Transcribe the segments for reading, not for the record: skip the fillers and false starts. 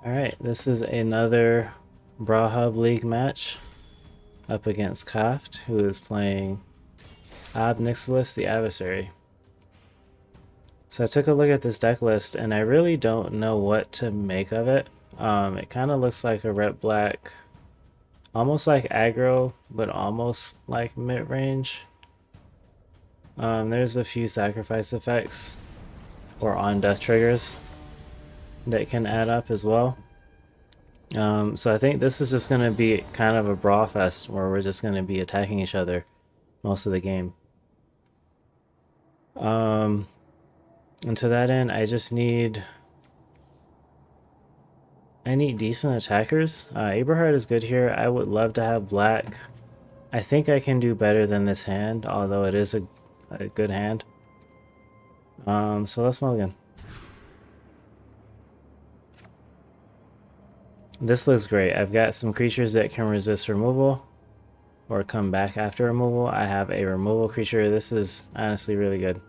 Alright, this is another Brawl Hub League match up against Coft, who is playing Nixilis, the Adversary. So I took a look at this deck list and I really don't know what to make of it. It kind of looks like a red black, almost like aggro, but almost like mid-range. There's a few sacrifice effects or on death triggers that can add up as well. So I think this is just going to be kind of a brawl fest where we're just going to be attacking each other most of the game. And to that end, I need decent attackers. Aberhard is good here. I would love to have black. I think I can do better than this hand, although it is a good hand. So let's mulligan. This looks great. I've got some creatures that can resist removal or come back after removal. I have a removal creature. This is honestly really good.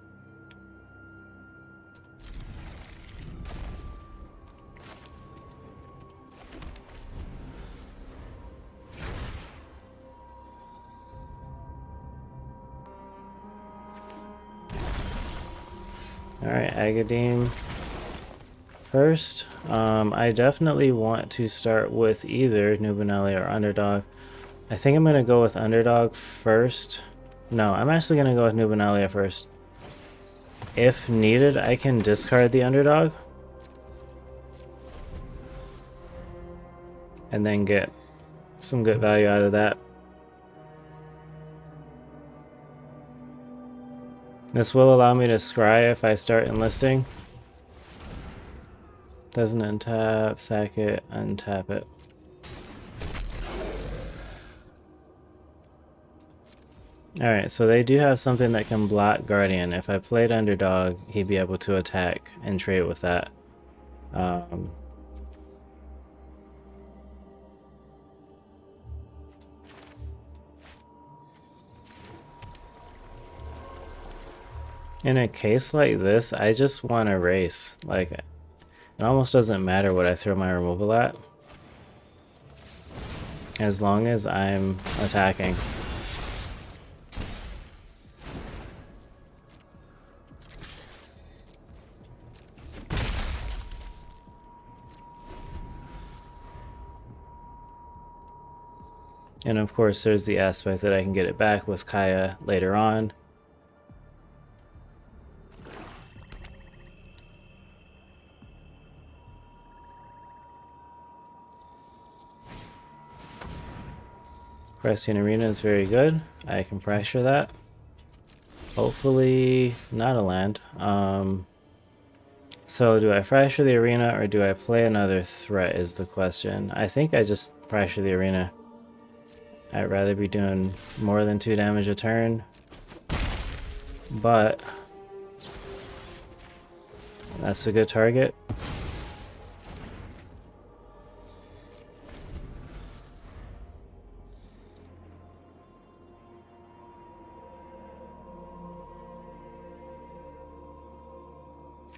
Alright, Agadeem first. I definitely want to start with either Nubanelli or Underdog. I think I'm going to go with Underdog first. No, I'm actually going to go with Nubanelli first. If needed, I can discard the Underdog and then get some good value out of that. This will allow me to scry if I start enlisting. Doesn't untap, sack it, untap it. Alright, so they do have something that can block Guardian. If I played Underdog, he'd be able to attack and trade with that. In a case like this, I just want to race. Like, it almost doesn't matter what I throw my removal at, as long as I'm attacking. And of course, there's the aspect that I can get it back with Kaya later on. Pressing Arena is very good. I can pressure that. Hopefully not a land. So do I fracture the arena or do I play another threat is the question. I think I just fracture the arena. I'd rather be doing more than 2 damage a turn. But that's a good target.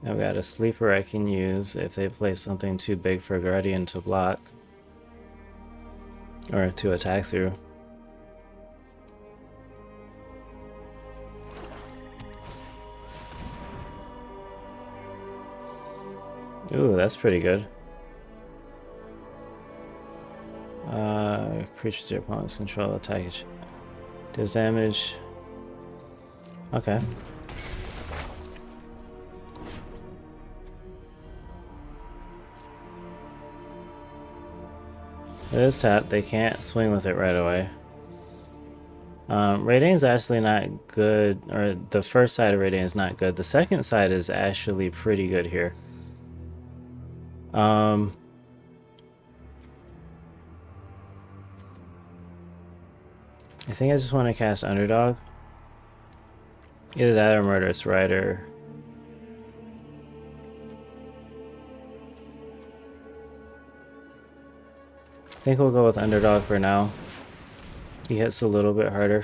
I've got a sleeper I can use if they play something too big for Guardian to block. Or to attack through. Ooh, that's pretty good. Creatures your opponents control attack. Does damage. Okay. It is tapped. They can't swing with it right away. Rating is actually not good, or the first side of rating is not good. The second side is actually pretty good here. I think I just want to cast Underdog. Either that or Murderous Rider. I think we'll go with Underdog for now. He hits a little bit harder.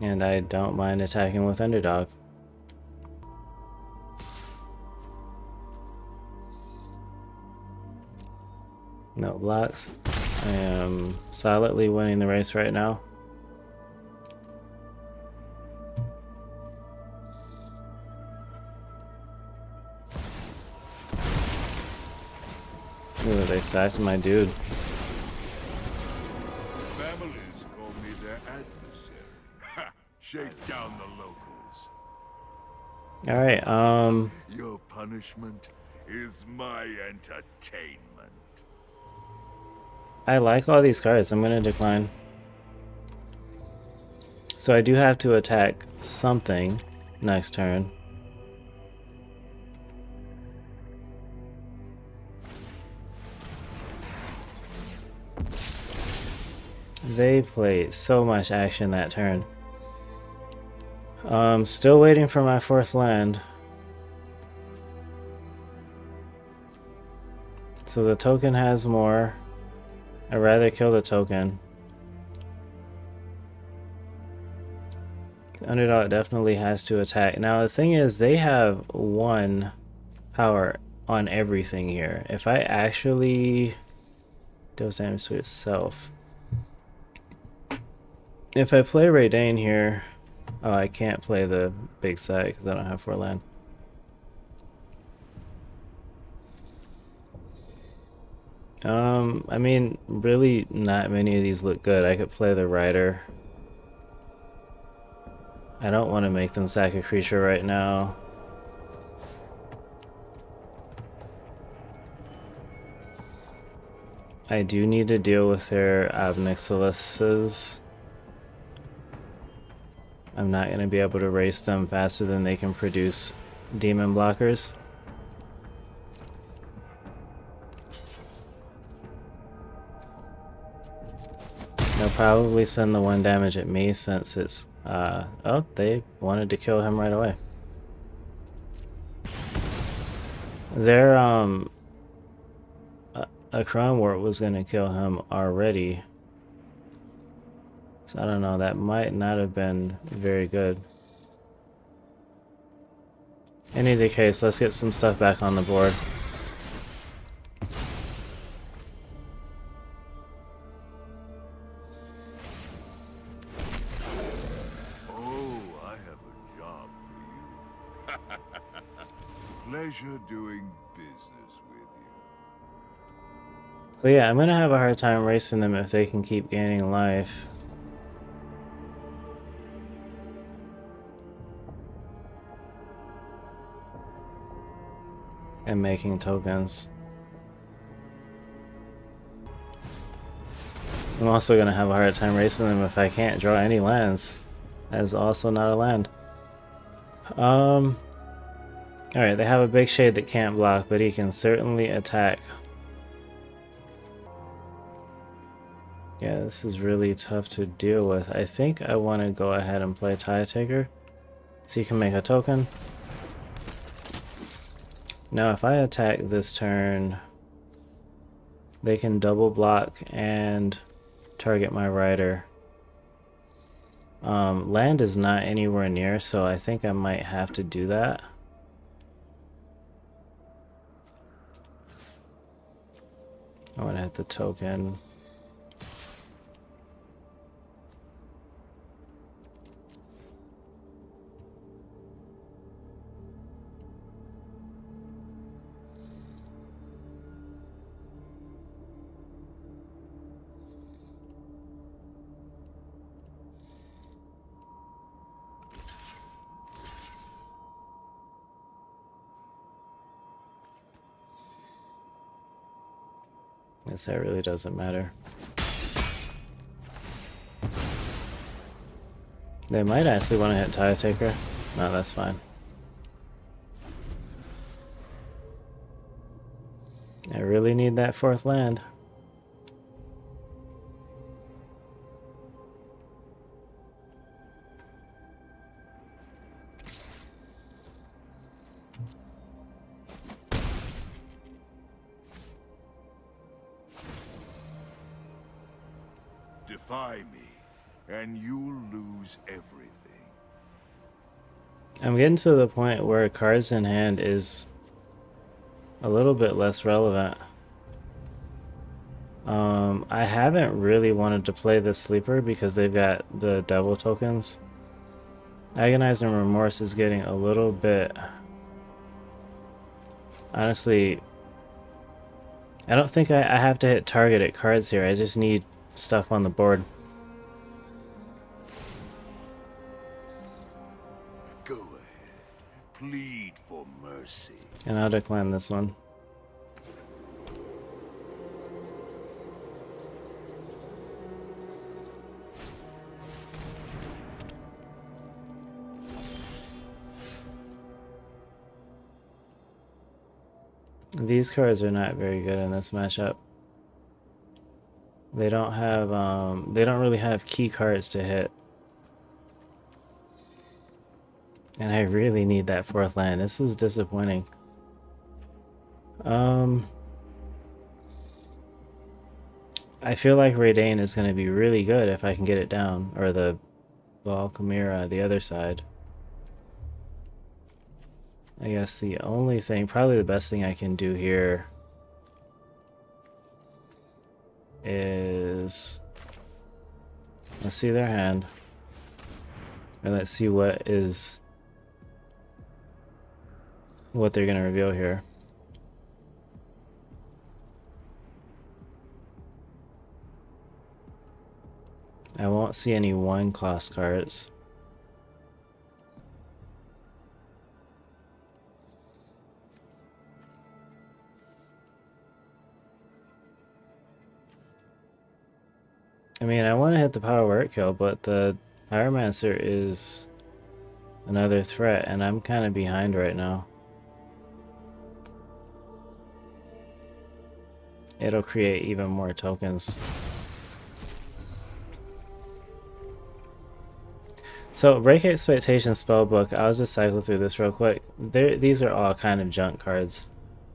And I don't mind attacking with Underdog. No blocks. I am solidly winning the race right now. Ooh, they sacked my dude. Families call me their adversary. Ha! Shake down the locals. Alright, Your punishment is my entertainment. I like all these cards. I'm gonna decline. So I do have to attack something next turn. They played so much action that turn. Still waiting for my 4th land. So the token has more. I'd rather kill the token. The Underdog definitely has to attack. Now the thing is, they have 1 power on everything here. If I actually deals damage to itself. If I play Raidane here, oh, I can't play the big side because I don't have 4 land. I mean, really not many of these look good. I could play the Rider. I don't want to make them sack a creature right now. I do need to deal with their Nixilis. I'm not going to be able to race them faster than they can produce demon blockers. They'll probably send the 1 damage at me since it's... oh, they wanted to kill him right away. Their, a Crown Wart was going to kill him already. So I don't know, that might not have been very good. In either case, let's get some stuff back on the board. Oh, I have a job for you. Pleasure doing business with you. So yeah, I'm gonna have a hard time racing them if they can keep gaining life. And making tokens. I'm also gonna have a hard time racing them if I can't draw any lands. That is also not a land. Alright, they have a big shade that can't block, but he can certainly attack. Yeah, this is really tough to deal with. I think I want to go ahead and play Tide Taker. So you can make a token. Now if I attack this turn, they can double block and target my rider. Land is not anywhere near, so I think I might have to do that. I want to hit the token. Guess that really doesn't matter. They might actually want to hit Tide Taker. No, that's fine. I really need that 4th land. Defy me, and you'll lose everything. I'm getting to the point where cards in hand is a little bit less relevant. I haven't really wanted to play this sleeper because they've got the devil tokens. Agonizing Remorse is getting a little bit... Honestly, I don't think I have to hit targeted cards here. I just need stuff on the board. Go ahead. Plead for mercy. And I'll decline this one. These cards are not very good in this matchup. They don't have, they don't really have key cards to hit. And I really need that fourth land. This is disappointing. I feel like Raidane is going to be really good if I can get it down. Or the Chimera, the other side. I guess the only thing, probably the best thing I can do here is... Let's see their hand. And let's see what they're going to reveal here. I won't see any one-class cards. I mean, I want to hit the power word kill, but the Pyromancer is another threat, and I'm kind of behind right now. It'll create even more tokens. So, Break Expectation Spellbook, I'll just cycle through this real quick. These are all kind of junk cards.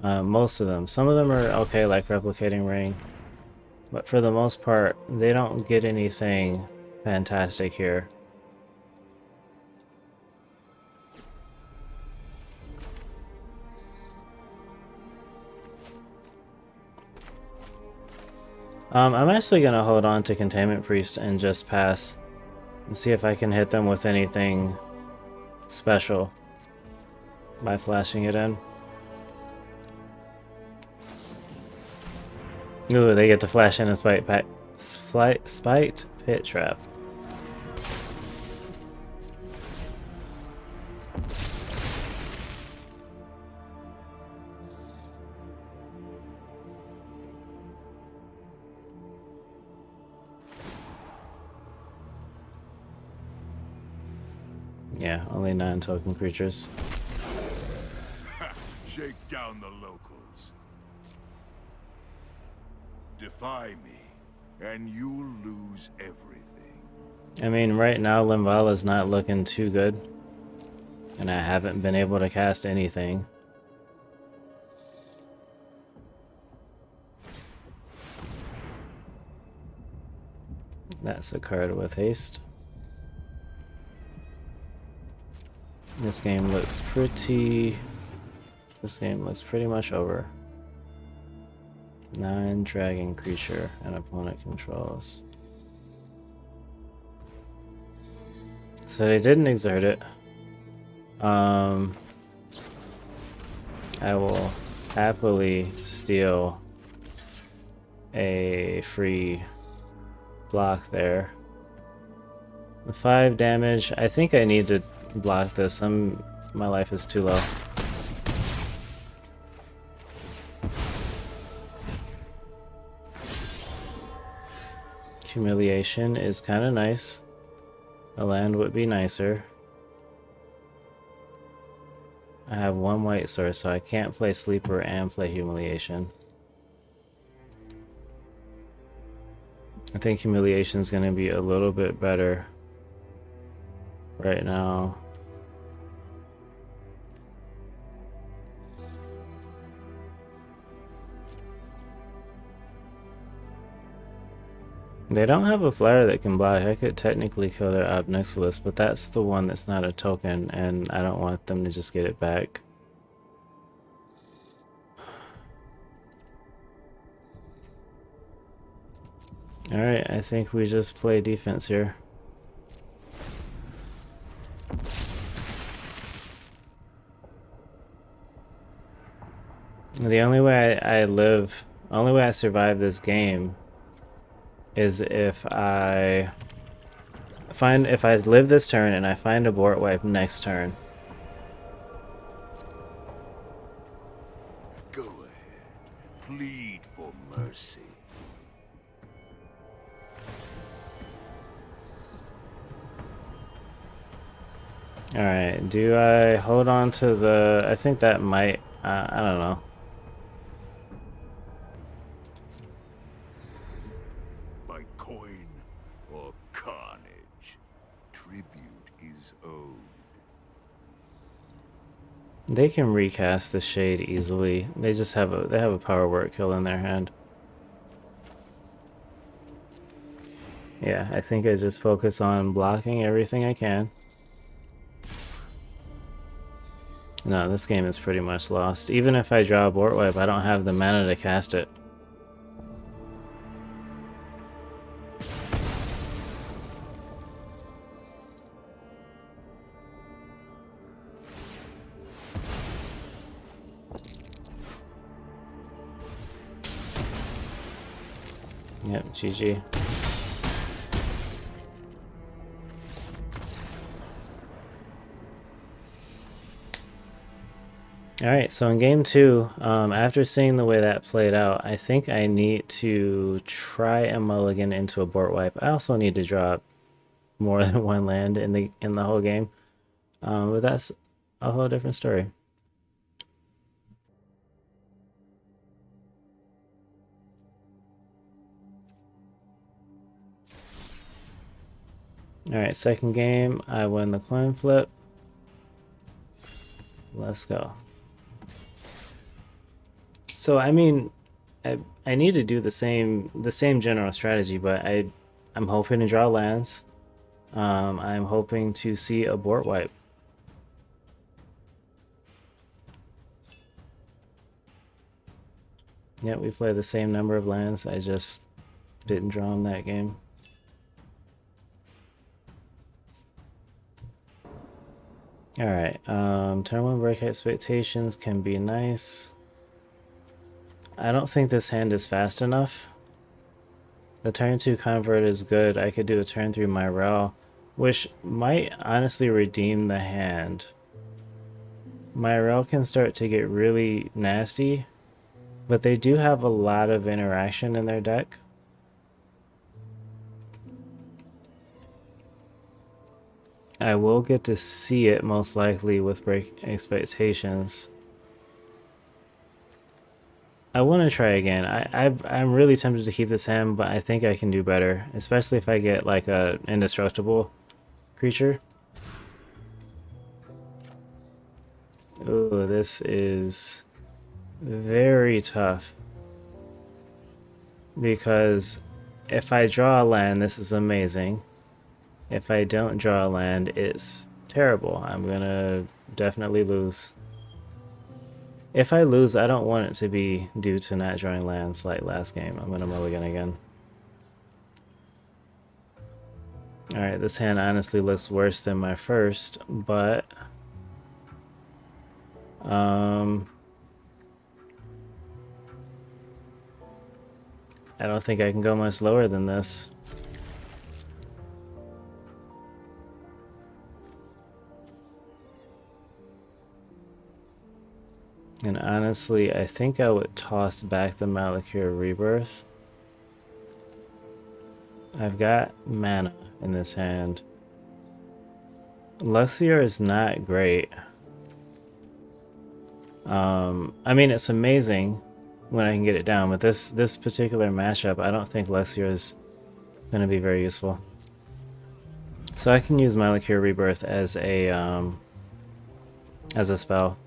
Most of them. Some of them are okay, like Replicating Ring. But for the most part, they don't get anything fantastic here. I'm actually going to hold on to Containment Priest and just pass. And see if I can hit them with anything special by flashing it in. Ooh, they get to flash in a Spite Pit Trap. Yeah, only 9 token creatures. Shake down the locals. Defy me, and you'll lose everything. I mean, right now Limbala's not looking too good. And I haven't been able to cast anything. That's a card with haste. This game looks pretty much over. 9 dragon creature an opponent controls. So they didn't exert it. I will happily steal a free block there. 5 damage. I think I need to block this. My life is too low. Humiliation is kind of nice. A land would be nicer. I have 1 white source, so I can't play Sleeper and play Humiliation. I think Humiliation is going to be a little bit better right now. They don't have a flyer that can block. I could technically kill their Nixilis, but that's the one that's not a token, and I don't want them to just get it back. Alright, I think we just play defense here. The only way only way I survive this game is if I live this turn and I find a board wipe next turn. Go ahead. Plead for mercy. Alright, do I hold on to the... I think that might... I don't know. By coin or carnage, tribute is owed. They can recast the Shade easily. They just have a power word kill in their hand. Yeah, I think I just focus on blocking everything I can. No, this game is pretty much lost. Even if I draw a board wipe, I don't have the mana to cast it. Yep, GG. Alright, so in game 2, after seeing the way that played out, I think I need to try a mulligan into a board wipe. I also need to drop more than one land in the whole game. But that's a whole different story. Alright, second game, I win the coin flip. Let's go. So I mean, I need to do the same general strategy, but I'm hoping to draw lands. I'm hoping to see a board wipe. Yeah, we play the same number of lands. I just didn't draw them that game. Alright, turn 1 break expectations can be nice. I don't think this hand is fast enough. The turn 2 convert is good. I could do a turn 3 Myrel, which might honestly redeem the hand. Myrel can start to get really nasty, but they do have a lot of interaction in their deck. I will get to see it most likely with break expectations. I want to try again. I'm really tempted to keep this hand, but I think I can do better, especially if I get like a indestructible creature. Oh, this is very tough. Because if I draw a land, this is amazing. If I don't draw a land, it's terrible. I'm gonna definitely lose. If I lose, I don't want it to be due to not drawing lands like last game. I'm gonna mulligan again. Alright, this hand honestly looks worse than my first, but... I don't think I can go much lower than this. And honestly, I think I would toss back the Malakir Rebirth. I've got mana in this hand. Luxior is not great. I mean, it's amazing when I can get it down, but this particular matchup, I don't think Luxior is going to be very useful. So I can use Malakir Rebirth as a spell.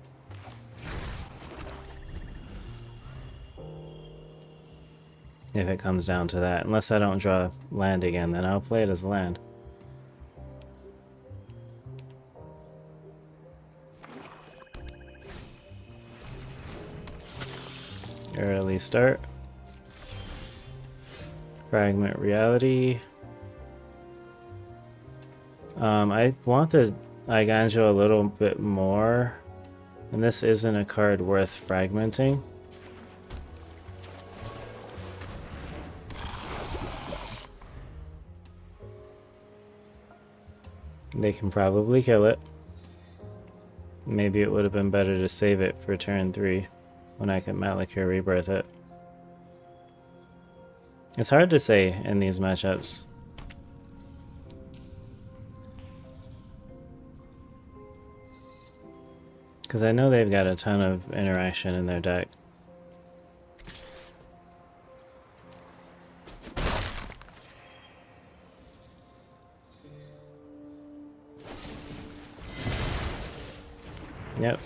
If it comes down to that. Unless I don't draw land again, then I'll play it as land. Early start. Fragment reality. I want the Eiganjo a little bit more. And this isn't a card worth fragmenting. They can probably kill it. Maybe it would have been better to save it for turn 3 when I can Malakir Rebirth it. It's hard to say in these matchups. Because I know they've got a ton of interaction in their deck. Yep.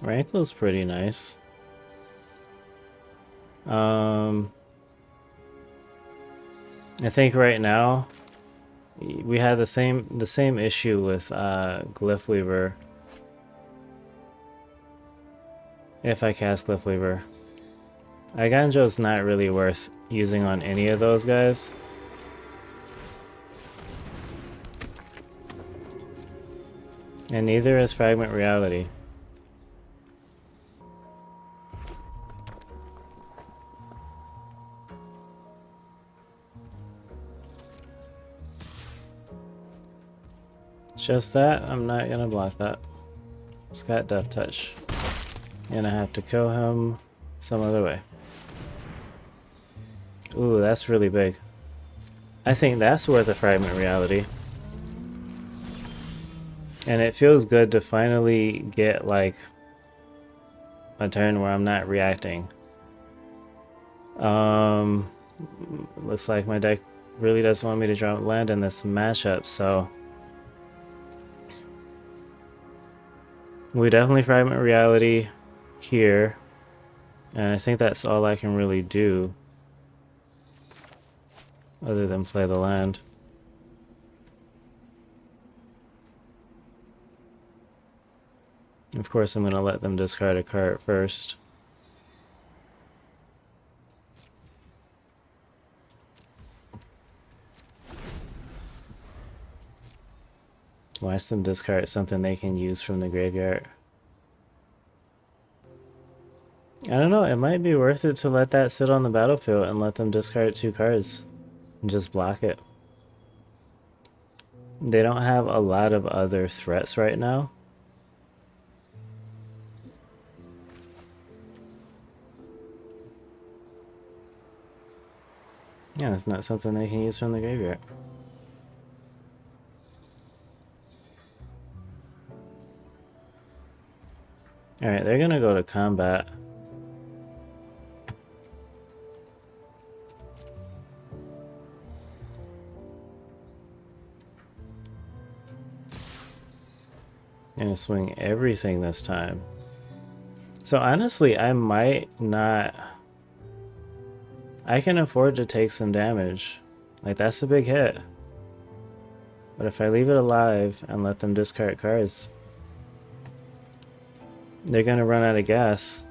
Rankle's pretty nice. I think right now we had the same issue with Glyph Weaver. If I cast Glyph Weaver, Eiganjo's not really worth using on any of those guys. And neither is Fragment Reality. It's just that, I'm not gonna block that. It's got Death Touch. And I have to kill him some other way. Ooh, that's really big. I think that's worth a Fragment Reality. And it feels good to finally get, like, a turn where I'm not reacting. Looks like my deck really doesn't want me to drop land in this matchup, so... We definitely Fragment Reality here. And I think that's all I can really do. Other than play the land. Of course, I'm going to let them discard a card first. Watch them discard something they can use from the graveyard. I don't know, it might be worth it to let that sit on the battlefield and let them discard 2 cards. And just block it. They don't have a lot of other threats right now. Yeah, it's not something they can use from the graveyard. Alright, they're gonna go to combat. Gonna swing everything this time. So honestly, I might not... I can afford to take some damage. Like, that's a big hit. But if I leave it alive and let them discard cards, they're gonna run out of gas.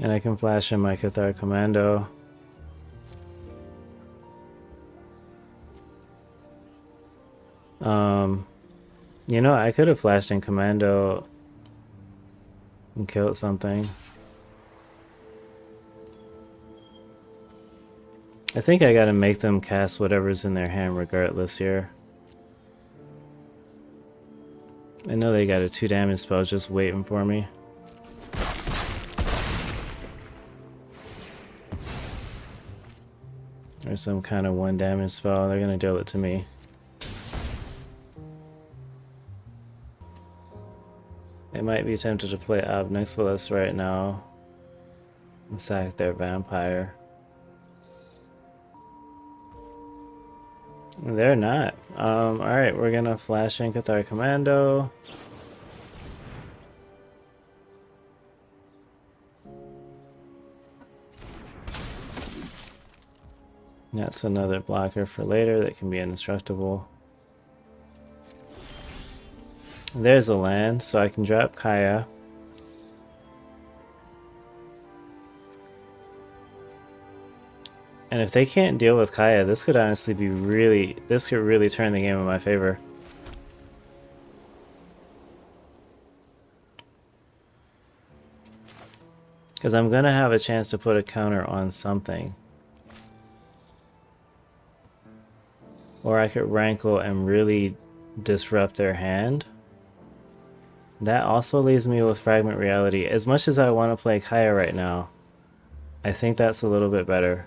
And I can flash in my Cathar Commando. You know, I could have flashed in Commando and killed something. I think I gotta make them cast whatever's in their hand regardless here. I know they got a 2 damage spell just waiting for me. Or some kind of 1 damage spell. They're gonna deal it to me. They might be tempted to play Nixilis right now and sack their vampire. They're not. Alright, we're gonna flash in Cathar Commando. That's another blocker for later that can be indestructible. There's a land, so I can drop Kaya. And if they can't deal with Kaya, this could honestly be this could really turn the game in my favor. Because I'm going to have a chance to put a counter on something. Or I could rankle and really disrupt their hand. That also leaves me with Fragment Reality. As much as I want to play Kaya right now, I think that's a little bit better.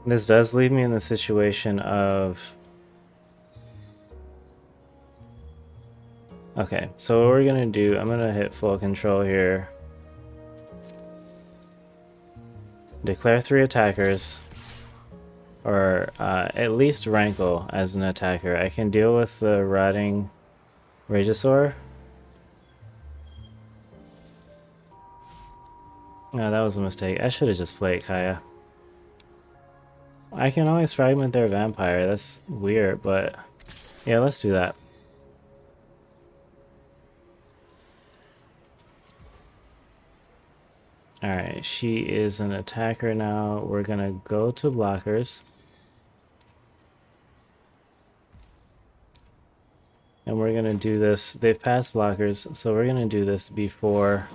This does leave me in the situation of... Okay, so what we're gonna do, I'm gonna hit full control here. Declare 3 attackers. Or at least rankle as an attacker. I can deal with the rotting Ragesaur. No, that was a mistake. I should have just played Kaya. I can always fragment their vampire. That's weird, but yeah, let's do that. Alright, she is an attacker now. We're gonna go to blockers. And we're gonna do this. They've passed blockers, so we're gonna do this before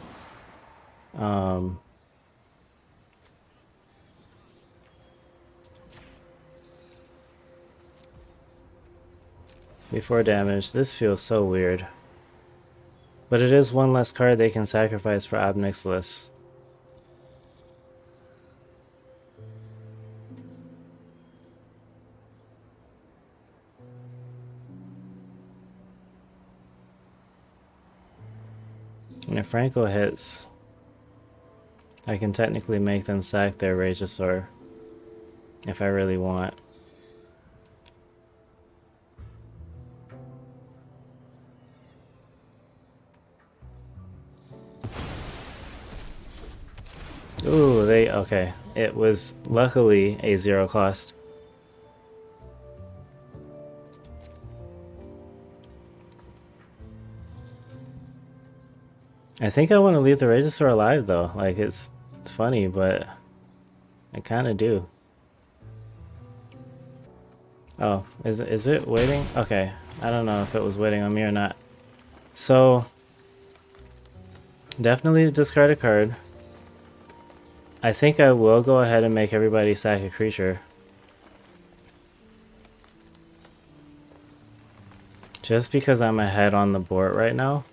before damage. This feels so weird. But it is one less card they can sacrifice for Nixilis. And if Franco hits, I can technically make them sack their Ragesaur if I really want. Ooh, okay. It was luckily a 0 cost. I think I want to leave the Ragesaur alive though. Like, it's funny, but I kind of do. Oh, is it waiting? Okay, I don't know if it was waiting on me or not. So, definitely discard a card. I think I will go ahead and make everybody sack a creature. Just because I'm ahead on the board right now.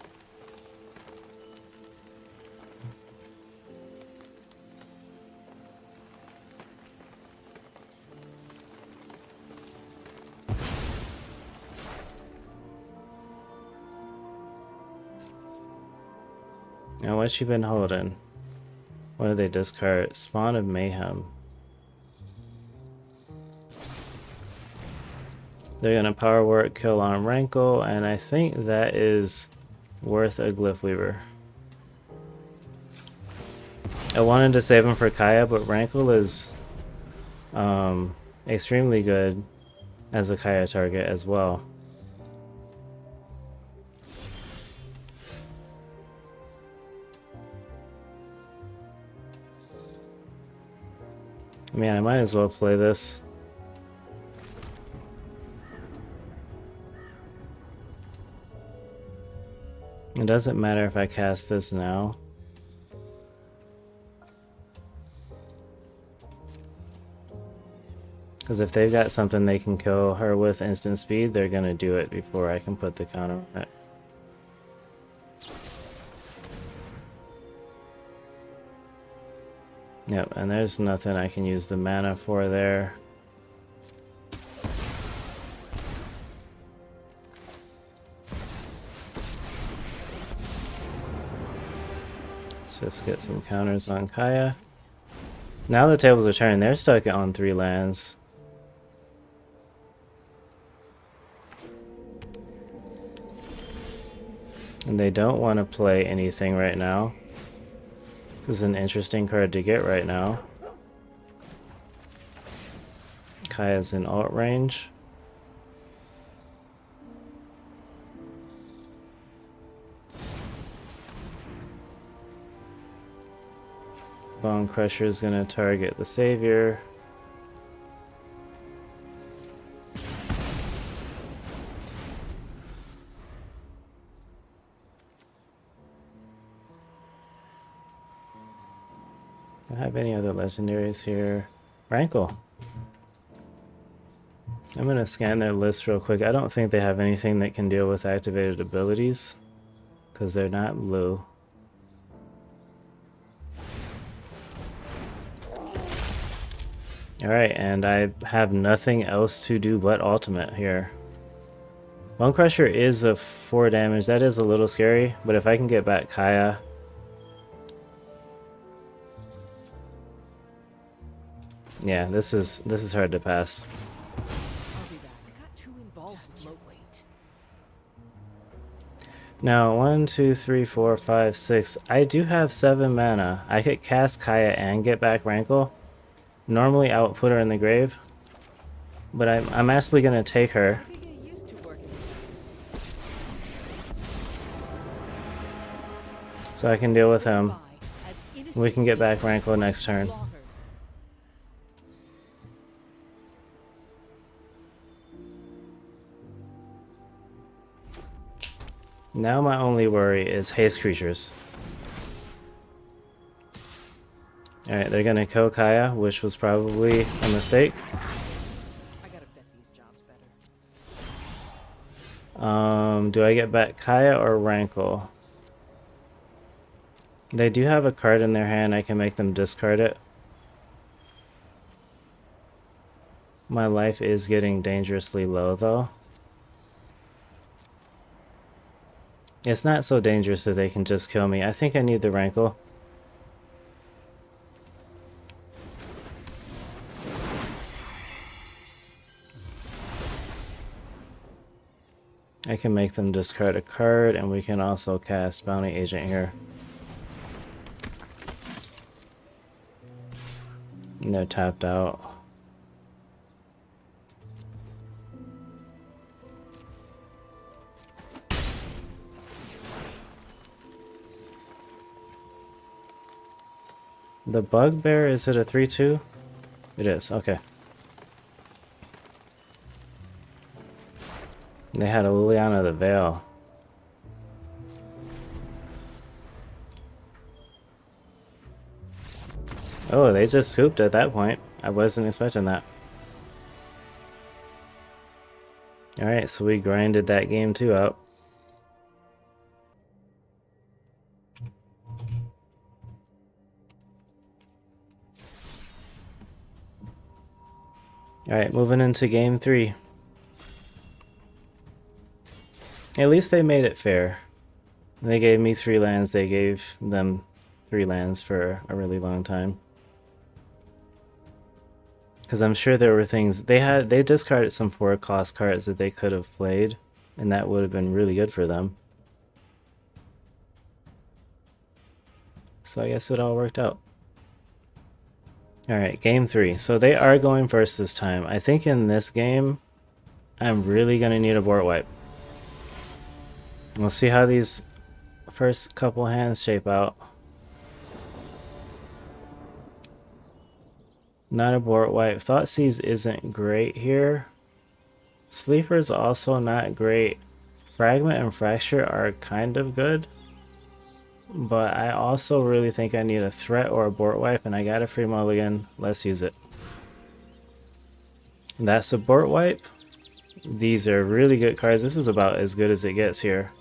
Now, what you been holding? What did they discard? Spawn of Mayhem. They're gonna power work, kill on Rankle, and I think that is worth a Glyph Weaver. I wanted to save him for Kaya, but Rankle is extremely good as a Kaya target as well. Man, I might as well play this. It doesn't matter if I cast this now. Because if they've got something they can kill her with instant speed, they're going to do it before I can put the counter on it. Yep, and there's nothing I can use the mana for there. Let's just get some counters on Kaya. Now the tables are turning. They're stuck on 3 lands. And they don't want to play anything right now. This is an interesting card to get right now. Kaya's in alt range. Bone Crusher is going to target the Savior. Do I have any other legendaries here? Rankle. I'm going to scan their list real quick. I don't think they have anything that can deal with activated abilities because they're not blue. Alright, and I have nothing else to do but ultimate here. Bone Crusher is a 4 damage. That is a little scary, but if I can get back Kaya... Yeah, this is hard to pass. Now, 1, 2, 3, 4, 5, 6. I do have 7 mana. I could cast Kaya and get back Rankle. Normally, I would put her in the grave, but I'm actually gonna take her. So I can deal with him. We can get back Rankle next turn. Now my only worry is haste creatures. Alright, they're gonna kill Kaya, which was probably a mistake. I gotta vet these jobs better. Do I get back Kaya or Rankle? They do have a card in their hand. I can make them discard it. My life is getting dangerously low, though. It's not so dangerous that they can just kill me. I think I need the Rankle. I can make them discard a card, and we can also cast Bounty Agent here. And they're tapped out. The Bugbear, is it a 3/2? It is, okay. They had a Liliana the Veil. Oh, they just scooped at that point. I wasn't expecting that. Alright, so we grinded that game 2 out. Alright, moving into game 3. At least they made it fair. They gave me 3 lands, they gave them 3 lands for a really long time. Because I'm sure there were things they discarded some 4-cost cards that they could have played, and that would have been really good for them. So I guess it all worked out. Alright, game 3. So they are going first this time. I think in this game, I'm really going to need a board wipe. We'll see how these first couple hands shape out. Not a board wipe. Thoughtseize isn't great here. Sleeper's also not great. Fragment and Fracture are kind of good. But I also really think I need a threat or a board wipe, and I got a free mulligan. Let's use it. That's a board wipe. These are really good cards. This is about as good as it gets here.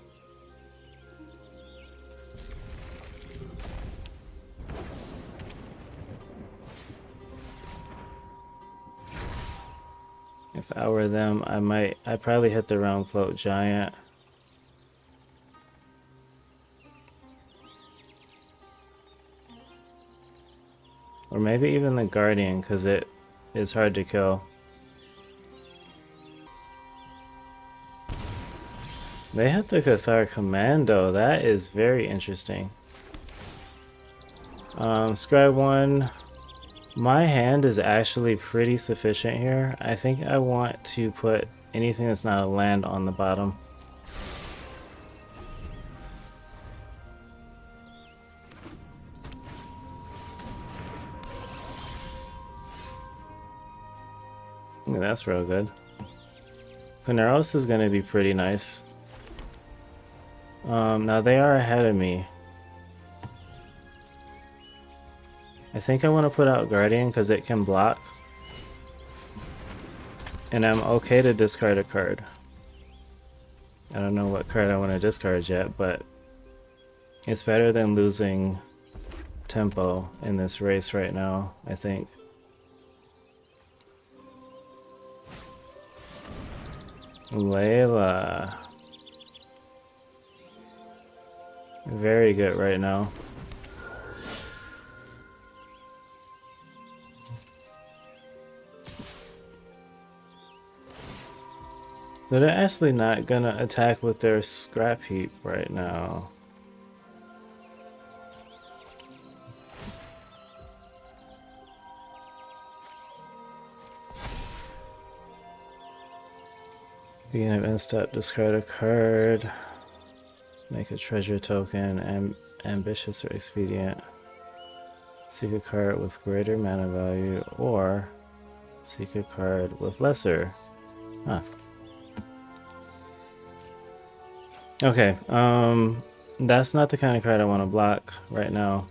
If I were them, I'd probably hit the Realm Float Giant. Or maybe even the Guardian, because it is hard to kill. They have the Cathar Commando. That is very interesting. Scribe 1. My hand is actually pretty sufficient here. I think I want to put anything that's not a land on the bottom. Ooh, that's real good. Kunaros is going to be pretty nice. Now they are ahead of me. I think I want to put out Guardian because it can block. And I'm okay to discard a card. I don't know what card I want to discard yet, but it's better than losing tempo in this race right now, I think. Layla. Very good right now. So they're actually not gonna attack with their scrap heap right now. Beginning of end step, discard a card. Make a treasure token, ambitious or expedient. Seek a card with greater mana value, or seek a card with lesser. Huh. Okay, that's not the kind of card I want to block right now.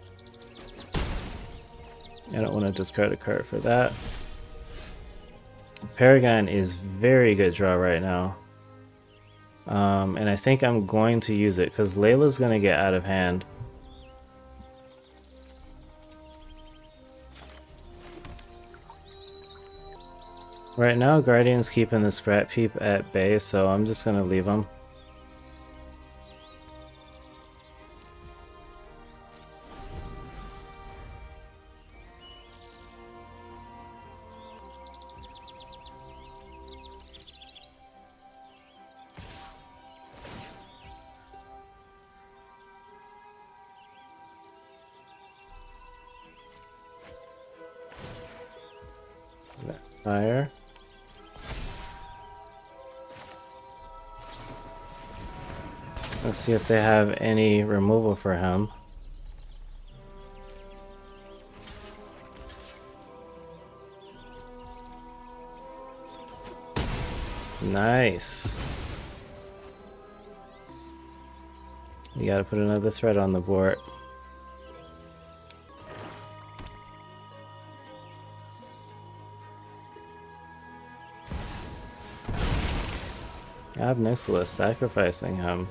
I don't want to discard a card for that. Paragon is very good draw right now. And I think I'm going to use it because Layla's going to get out of hand. Right now, Guardian's keeping the scrap heap at bay, so I'm just going to leave him. Fire. Let's see if they have any removal for him. Nice. You gotta put another threat on the board. I have Nixilis, sacrificing him.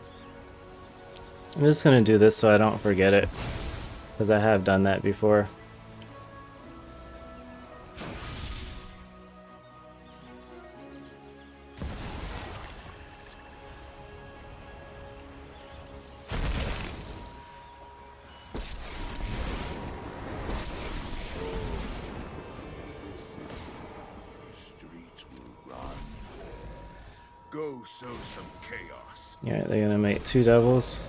I'm just gonna do this so I don't forget it, because I have done that before. Go sow some chaos. Yeah, they're gonna make 2 devils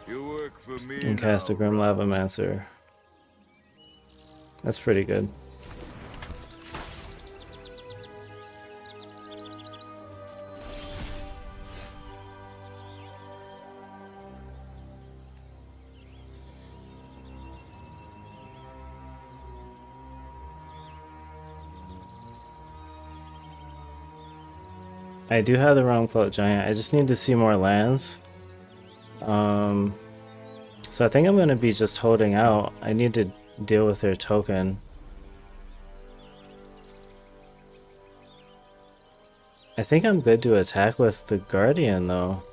You work for me and cast a now, Grim Brawl. Lavamancer. That's pretty good. I do have the wrong Cloak Giant. I just need to see more lands. So I think I'm going to be just holding out. I need to deal with their token. I think I'm good to attack with the Guardian though.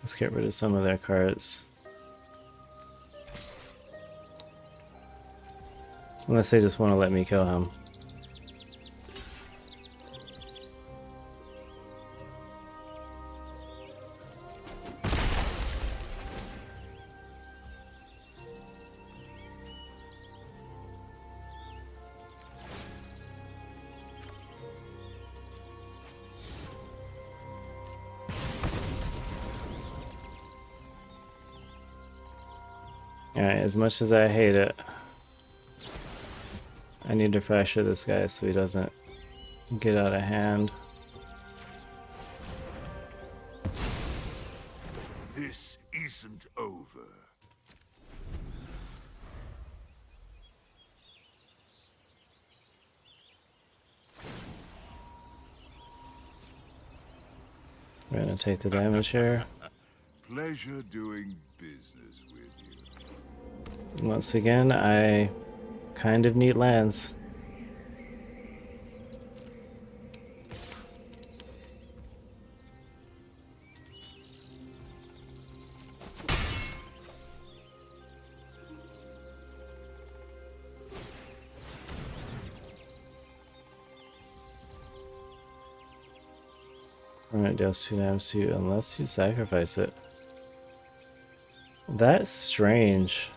Let's get rid of some of their cards. Unless they just want to let me kill him. Alright, as much as I hate it, I need to fracture this guy so he doesn't get out of hand. This isn't over. We're gonna take the damage here. Pleasure doing business with you. Once again, I kind of need lands. Permanent deals 2 damage to you unless you sacrifice it. That's strange.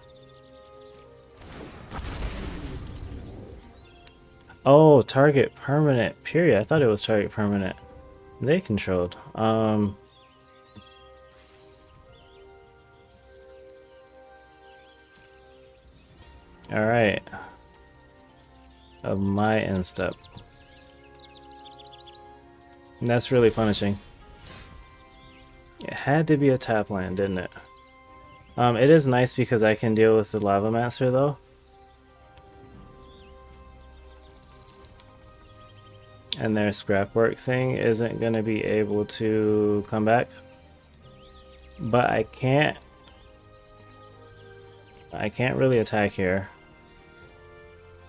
Oh, target permanent, period. I thought it was target permanent. They controlled. Alright. Of my instep. That's really punishing. It had to be a tap land, didn't it? It is nice because I can deal with the Lava Master though. And their scrapwork thing isn't going to be able to come back. But I can't really attack here.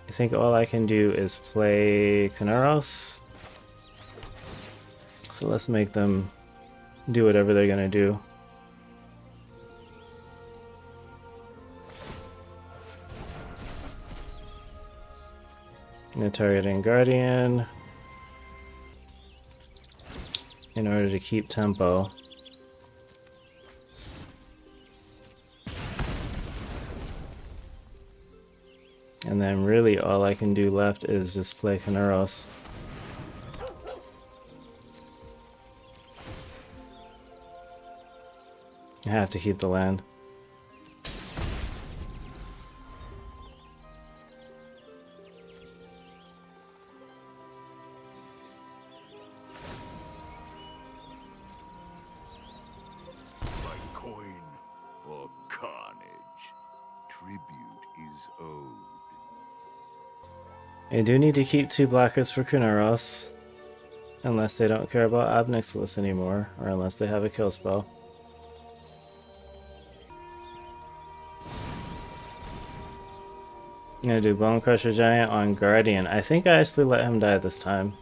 I think all I can do is play Knuros. So let's make them do whatever they're gonna do. They're targeting Guardian in order to keep tempo. And then really all I can do left is just play Knuros. I have to keep the land. By coin or carnage, tribute is owed. I do need to keep 2 blockers for Knuros. Unless they don't care about Nixilis anymore, or unless they have a kill spell. I'm gonna do Bone Crusher Giant on Guardian. I think I actually let him die this time.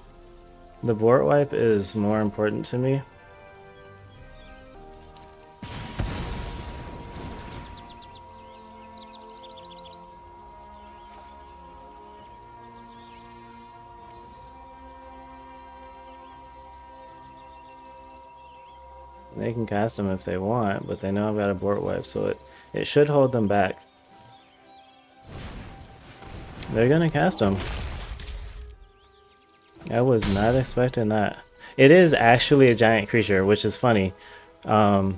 The board wipe is more important to me. They can cast them if they want, but they know I've got a board wipe, so it should hold them back. They're gonna cast them. I was not expecting that. It is actually a giant creature, which is funny. I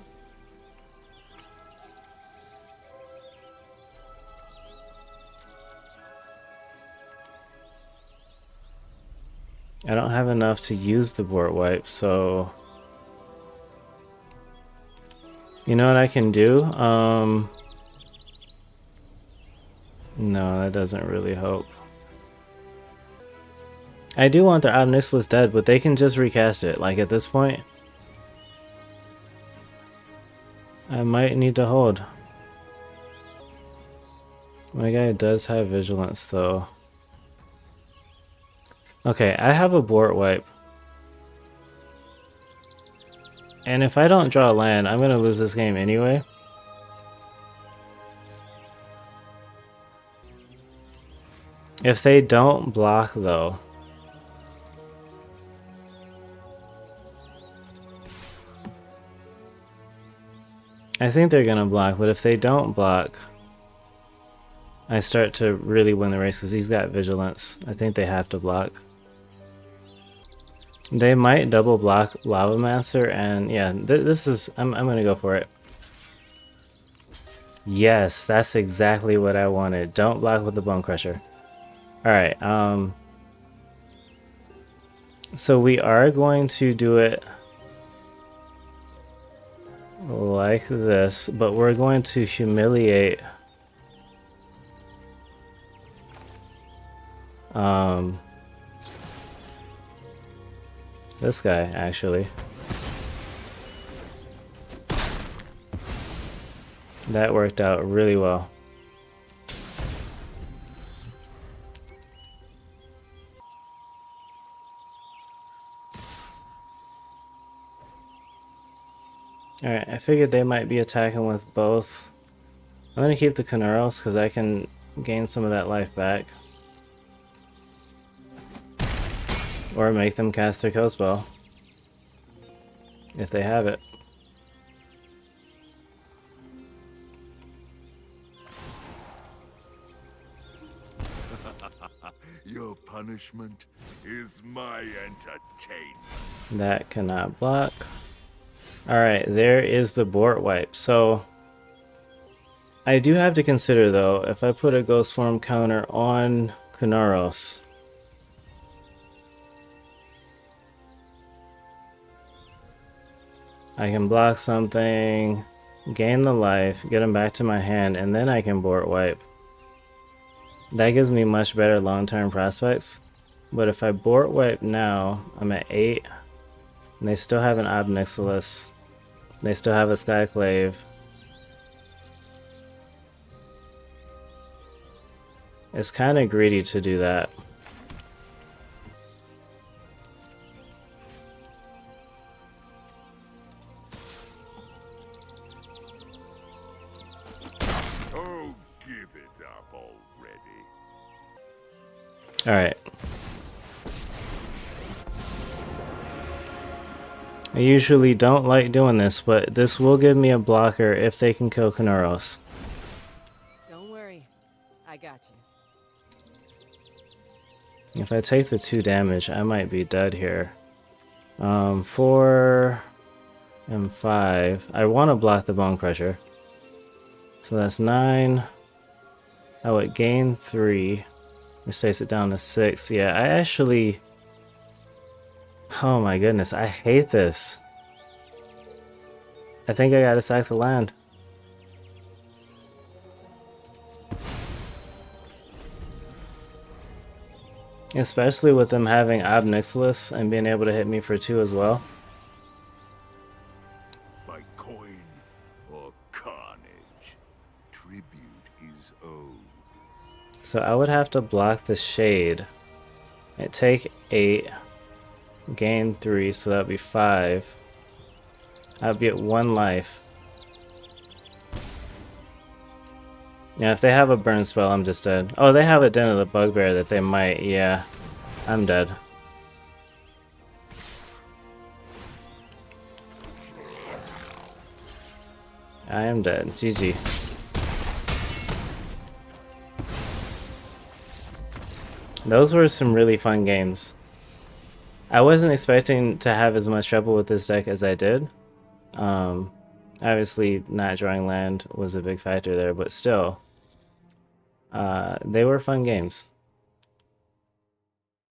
don't have enough to use the board wipe, so you know what I can do? No, that doesn't really help. I do want their Nixilis dead, but they can just recast it. Like at this point, I might need to hold. My guy does have vigilance though. Okay, I have a board wipe. And if I don't draw land, I'm gonna lose this game anyway. If they don't block though, I think they're gonna block, but if they don't block, I start to really win the race because he's got vigilance. I think they have to block. They might double block Lava Master, and yeah, this is I'm gonna go for it. Yes, that's exactly what I wanted. Don't block with the Bone Crusher. Alright, so we are going to do it like this, but we're going to humiliate this guy, actually. That worked out really well. Alright, I figured they might be attacking with both. I'm gonna keep the Kunuros because I can gain some of that life back. Or make them cast their Cold Spell. If they have it. Your punishment is my entertainment. That cannot block. Alright, there is the Bort Wipe. So, I do have to consider though, if I put a Ghost Form counter on Kunuros, I can block something, gain the life, get him back to my hand, and then I can Bort Wipe. That gives me much better long-term prospects. But if I Bort Wipe now, I'm at 8. And they still have an Ob Nixilis. They still have a Skyclave. It's kind of greedy to do that. Oh, give it up already. Alright. I usually don't like doing this, but this will give me a blocker if they can kill Kunuros. Don't worry. I got you. If I take the 2 damage, I might be dead here. 4 and 5. I want to block the Bone Crusher. So that's 9. I would gain 3. Which takes it down to 6. Yeah, I actually... Oh my goodness, I hate this. I think I gotta sack the land. Especially with them having Ob Nixilis and being able to hit me for 2 as well. By coin or carnage, tribute is owed. So I would have to block the Shade. It take 8. Gain 3, so that'd be 5. I'd be at 1 life. Yeah, if they have a burn spell, I'm just dead. Oh, they have a Den of the Bugbear that they might. Yeah, I'm dead. I am dead. GG. Those were some really fun games. I wasn't expecting to have as much trouble with this deck as I did. Obviously, not drawing land was a big factor there, but still, they were fun games.